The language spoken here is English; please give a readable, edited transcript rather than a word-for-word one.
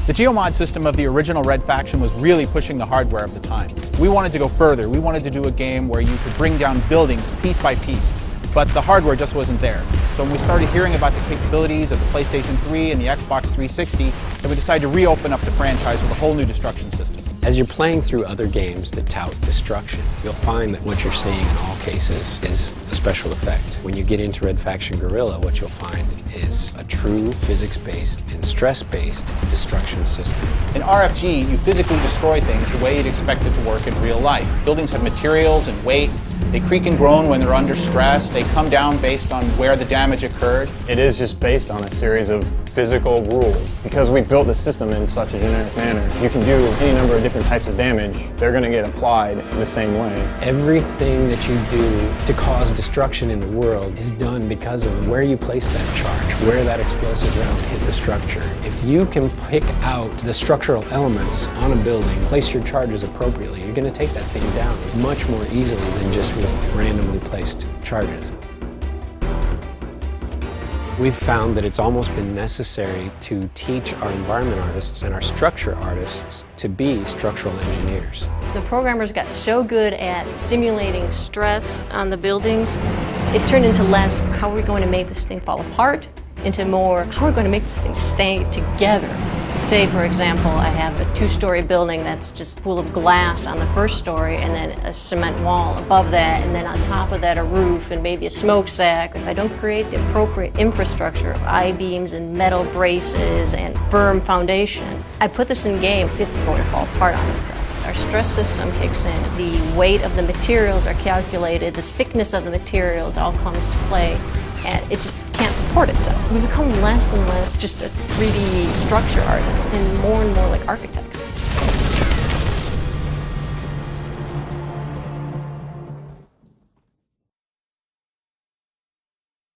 The geomod system of the original Red Faction was really pushing the hardware of the time. We wanted to go further. We wanted to do a game where you could bring down buildings piece by piece, but the hardware just wasn't there. So when we started hearing about the capabilities of the PlayStation 3 and the Xbox 360, then we decided to reopen up the franchise with a whole new destruction system. As you're playing through other games that tout destruction, you'll find that what you're seeing in all cases is a special effect. When you get into Red Faction Guerilla, what you'll find is a true physics-based and stress-based destruction system. In RFG, you physically destroy things the way you'd expect it to work in real life. Buildings have materials and weight. They creak and groan when they're under stress. They come down based on where the damage occurred. It is just based on a series of physical rules. Because we built the system in such a generic manner, you can do any number of different types of damage. They're going to get applied in the same way. Everything that you do to cause destruction in the world is done because of where you place that charge, where that explosive round hit the structure. If you can pick out the structural elements on a building, place your charges appropriately, you're going to take that thing down much more easily than just with randomly placed charges. We've found that it's almost been necessary to teach our environment artists and our structure artists to be structural engineers. The programmers got so good at simulating stress on the buildings, it turned into less, how are we going to make this thing fall apart, into more, how are we going to make this thing stay together. Say, for example, I have a two-story building that's just full of glass on the first story and then a cement wall above that, and then on top of that a roof and maybe a smokestack. If I don't create the appropriate infrastructure of I-beams and metal braces and firm foundation, I put this in game, it's going to fall apart on itself. Our stress system kicks in, the weight of the materials are calculated, the thickness of the materials all comes to play, and it just can't support itself. We become less and less just a 3D structure artist and more like architects.